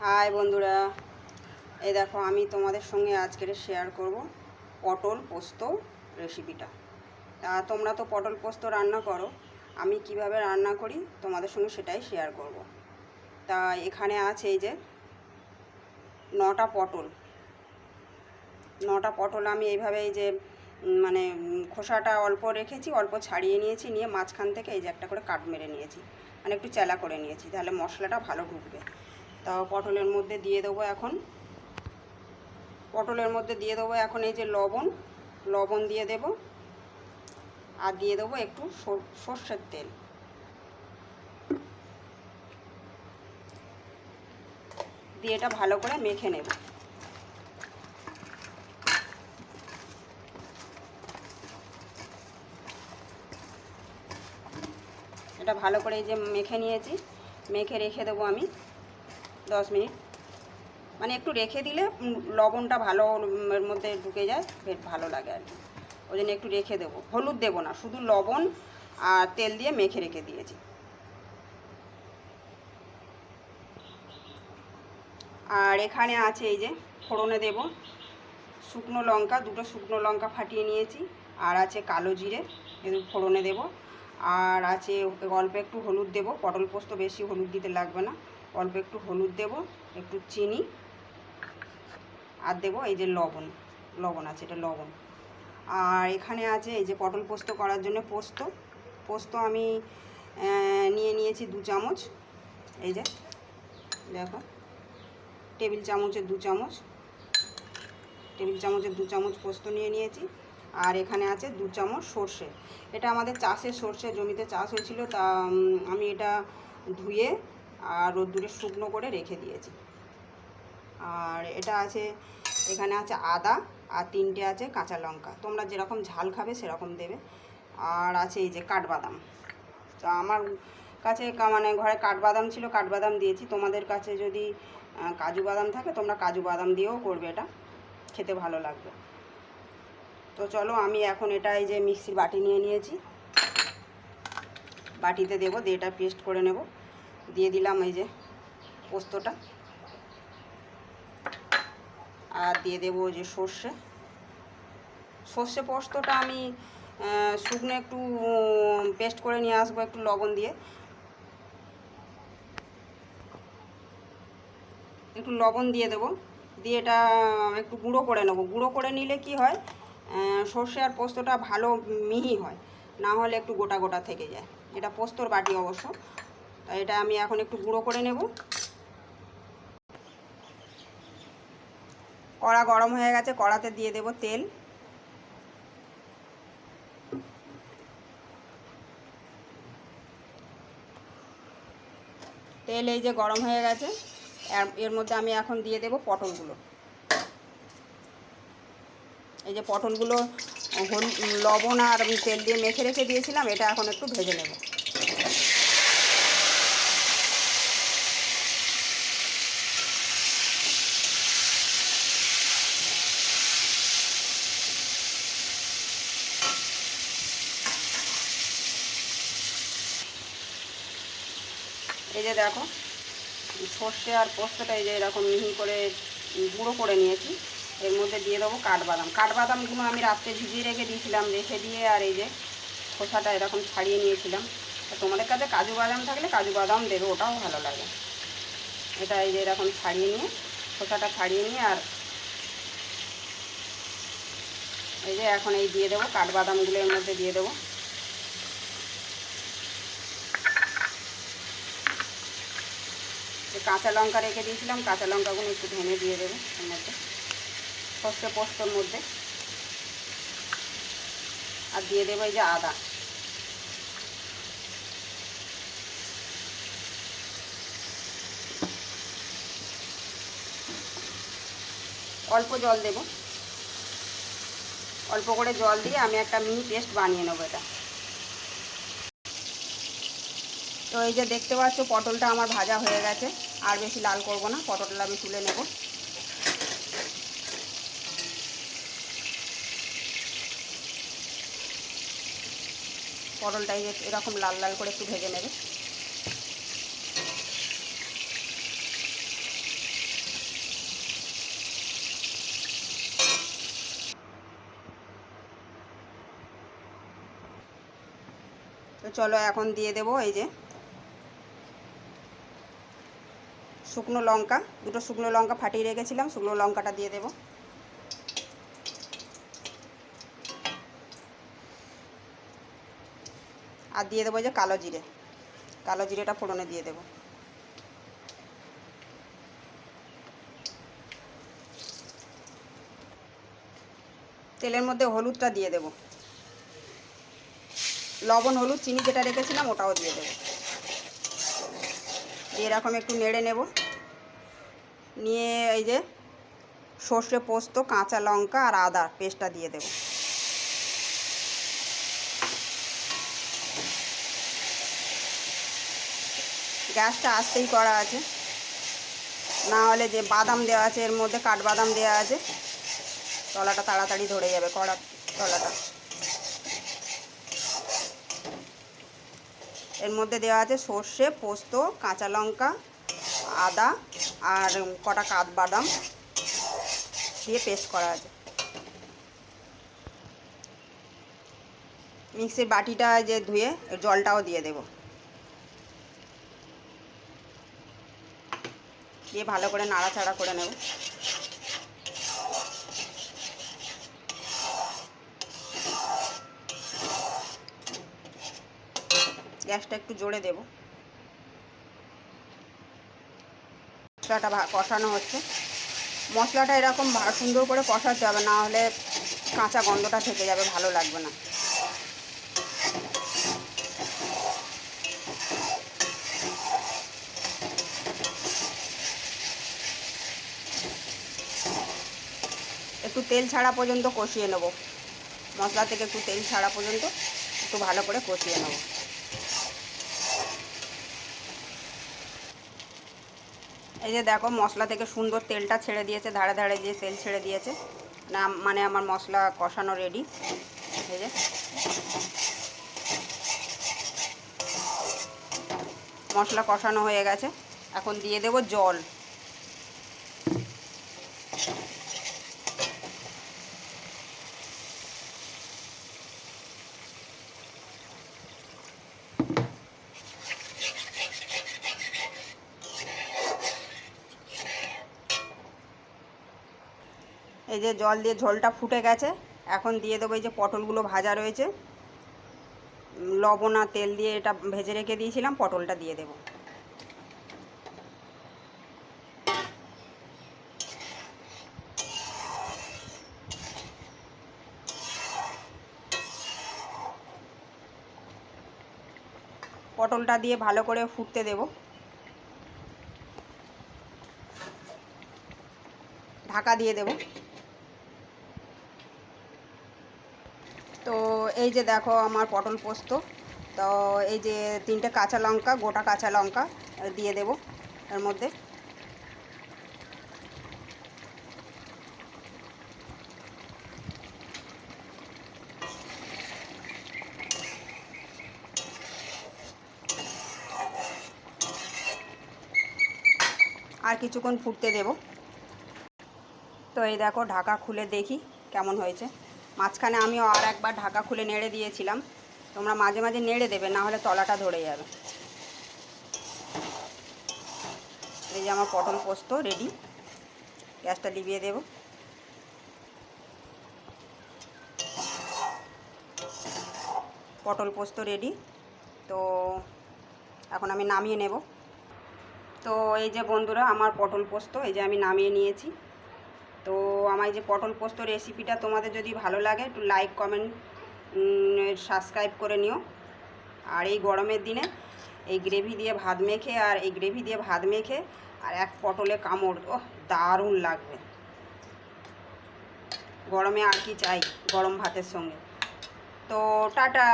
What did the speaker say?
High বন্ধুরা, এই দেখো আমি তোমাদের সঙ্গে আজকের শেয়ার করব পটল পোস্ত রেসিপিটা। তোমরা তো পটল পোস্ত রান্না করো, আমি কিভাবে রান্না করি তোমাদের সঙ্গে সেটাই শেয়ার করব। তা এখানে আছে এই যে 9টা পটল আমি এইভাবে এই যে মানে খোসাটা অল্প রেখেছি, অল্প ছাড়িয়ে নিয়েছি, নিয়ে মাঝখান থেকে এই যে একটা করে কাট মেরে নিয়েছি, মানে একটু চেলা করে নিয়েছি, তাহলে মশলাটা ভালো ঢুকবে। তা পটলের মধ্যে দিয়ে দেবো এখন এই যে লবণ দিয়ে দেব, আর দিয়ে দেবো একটু সর্ষের তেল। দিয়ে এটা ভালো করে মেখে নেব। এটা ভালো করে এই যে মেখে নিয়েছি, মেখে রেখে দেবো আমি 10 মিনিট। মানে একটু রেখে দিলে লবণটা ভালো এর মধ্যে ঢুকে যায়, বেশ ভালো লাগে আর কি। ওই জন্য একটু রেখে দেবো, হলুদ দেবো না, শুধু লবণ আর তেল দিয়ে মেখে রেখে দিয়েছি। আর এখানে আছে এই যে ফোড়নে দেব শুকনো লঙ্কা, 2টো শুকনো লঙ্কা ফাটিয়ে নিয়েছি, আর আছে কালো জিরে, এদের ফোড়নে দেব। আর আছে অল্প একটু হলুদ দেব, পটল পোস্ত বেশি হলুদ দিতে লাগবে না, অল্প একটু হলুদ দেব, একটু চিনি, আর দেবো এই যে লবণ আছে, এটা লবণ। আর এখানে আছে এই যে পটল পোস্ত করার জন্য পোস্ত আমি নিয়েছি 2 চামচ। এই যে দেখো, টেবিল চামচের 2 চামচ পোস্ত নিয়েছি। আর এখানে আছে 2 চামচ সর্ষে। এটা আমাদের চাষের সর্ষে, জমিতে চাষ হয়েছিল, তা আমি এটা ধুয়ে আর রোদ্দুরে শুকনো করে রেখে দিয়েছি। আর এখানে আছে আদা, আর 3টে আছে কাঁচা লঙ্কা, তোমরা যেরকম ঝাল খাবে সেরকম দেবে। আর আছে এই যে কাঠবাদাম। তো আমার কাছে মানে ঘরে কাঠবাদাম ছিল, কাঠবাদাম দিয়েছি। তোমাদের কাছে যদি কাজু বাদাম থাকে তোমরা কাজু বাদাম দিয়েও করবে, এটা খেতে ভালো লাগবে। তো চলো আমি এখন এটা এই যে মিক্সির বাটি নিয়েছি, বাটিতে দেবো, দিয়ে এটা পেস্ট করে নেব। দিয়ে দিলাম এই যে পোস্তটা, আর দিয়ে দেবো যে সর্ষে পোস্তটা আমি শুকনো একটু পেস্ট করে নিয়ে আসবো, একটু লবণ দিয়ে, একটু লবণ দিয়ে দেবো, দিয়ে এটা একটু গুঁড়ো করে নেবো। গুঁড়ো করে নিলে কি হয়, সর্ষে আর পোস্তটা ভালো মিহি হয়, না হলে একটু গোটা গোটা থেকে যায়। এটা পোস্তর বাটি অবশ্য, তাই এটা আমি এখন একটু গুঁড়ো করে নেব। কড়া গরম হয়ে গেছে, কড়াতে দিয়ে দেব তেল। তেল এই যে গরম হয়ে গেছে, এর মধ্যে আমি এখন দিয়ে দেব পটলগুলো। এই যে পটলগুলো লবণ আর তেল দিয়ে মেখে রেখে দিয়েছিলাম, এটা এখন একটু ভেজে নেব। এই যে দেখো, সর্ষে আর পোস্তটা এই যে এরকম মিহি করে গুঁড়ো করে নিয়েছি। এর মধ্যে দিয়ে দেবো কাঠবাদামগুলো আমি রাত্রে ভিজিয়ে রেখে দিয়েছিলাম, রেখে দিয়ে আর এই যে খোসাটা এরকম ছাড়িয়ে নিয়েছিলাম। তোমাদের কাছে কাজু বাদাম থাকলে কাজু বাদাম দেবে, ওটাও ভালো লাগে। এটা এই যে এরকম ছাড়িয়ে নিয়ে, খোসাটা ছাড়িয়ে নিয়ে, আর এই যে এখন এই দিয়ে দেবো কাঠবাদামগুলো, এর মধ্যে দিয়ে দেবো। কাঁচা লঙ্কা রেখে দিয়েছিলাম, কাঁচা লঙ্কাগুলো একটু ভেঙে দিয়ে দেবো এর মধ্যে, সর্ষে পোস্তর মধ্যে। আর দিয়ে দেবো এই যে আদা। অল্প জল দেব, অল্প করে জল দিয়ে আমি একটা মিহি পেস্ট বানিয়ে নেবো এটা। তো এই যে দেখতে পাচ্ছ পটলটা আমার ভাজা হয়ে গেছে, আর বেশি লাল করব না, পটলটা আমি তুলে নেব। পটলটা এই যে এরকম লাল লাল করে একটু ভেজে নেবে। চলো এখন দিয়ে দেবো এই যে শুকনো লঙ্কা, দুটো শুকনো লঙ্কা ফাটিয়ে রেখেছিলাম, শুকনো লঙ্কাটা দিয়ে দেবো। আর দিয়ে দেবো যে কালো জিরে, কালো জিরেটা ফোড়নে দিয়ে দেবো। তেলের মধ্যে হলুদটা দিয়ে দেবো, লবণ হলুদ চিনি যেটা রেখেছিলাম ওটাও দিয়ে দেবো। দিয়ে এরকম একটু নেড়ে নেব। নিয়ে এই যে সর্ষে পোস্ত, কাঁচা লঙ্কা আর আদা পেস্টটা দিয়ে দেব। গ্যাসটা আস্তেই করা আছে, না হলে যে বাদাম দেওয়া আছে এর মধ্যে, কাঠবাদাম দেওয়া আছে, তলাটা তাড়াতাড়ি ধরে যাবে কড়া তলাটা। এর মধ্যে দেওয়া আছে সর্ষে পোস্ত, কাঁচা লঙ্কা, আদা আর কটা কাঠবাদাম দিয়ে পেস্ট করা আছে। মিক্সির বাটিটা যে ধুয়ে জলটাও দিয়ে দেব, দিয়ে ভালো করে নাড়াচাড়া করে নেব। গ্যাসটা একটু জোরে দেব। মশলাটা কষানো হচ্ছে। মশলাটা এরকম সুন্দর করে কষাতে হবে, না হলে কাঁচা গন্ধটা থেকে যাবে, ভালো লাগবে না। একটু তেল ছাড়া পর্যন্ত কষিয়ে নেব, মশলা থেকে একটু তেল ছাড়া পর্যন্ত একটু ভালো করে কষিয়ে নেব। এই যে দেখো মশলা থেকে সুন্দর তেলটা ছেড়ে দিয়েছে, ধারে ধারে যে তেল ছেড়ে দিয়েছে, না মানে আমার মশলা কষানো রেডি। এই যে মশলা কষানো হয়ে গেছে, এখন দিয়ে দেব জল। এই যে জল দিয়ে ঝোলটা ফুটে গেছে, এখন দিয়ে দেবো এই যে পটলগুলো ভাজা রয়েছে, লবণ আর তেল দিয়ে এটা ভেজে রেখে দিয়েছিলাম, পটলটা দিয়ে দেব। পটলটা দিয়ে ভালো করে ফুটতে দেব। ঢাকা দিয়ে দেব। তো এই যে দেখো আমার পটল পোস্ত, তো এই যে 3টে কাঁচা লঙ্কা, গোটা কাঁচা লঙ্কা দিয়ে দেব এর মধ্যে। আর কিছুক্ষণ ফুটতে দেব। তো এই দেখো ঢাকা খুলে দেখি কেমন হয়েছে। মাঝখানে আমিও আর একবার ঢাকা খুলে নেড়ে দিয়েছিলাম, তোমরা মাঝে মাঝে নেড়ে দেবে, না হলে তলাটা ধরে যাবে। এই যে আমার পটল পোস্ত রেডি, গ্যাসটা লিভিয়ে দেব। পটল পোস্ত রেডি, তো এখন আমি নামিয়ে নেব। তো এই যে বন্ধুরা আমার পটল পোস্ত এই যে আমি নামিয়ে নিয়েছি। তো আমার এই যে পটল পোস্ত রেসিপিটা তোমাদের যদি ভালো লাগে একটু লাইক কমেন্ট সাবস্ক্রাইব করে নিও। আর এই গরমের দিনে এই গ্রেভি দিয়ে ভাত মেখে, আর এই গ্রেভি দিয়ে ভাত মেখে আর এক পটলে কামড়, ওহ দারুণ লাগবে। গরমে আর কি চাই গরম ভাতের সঙ্গে। তো টাটা।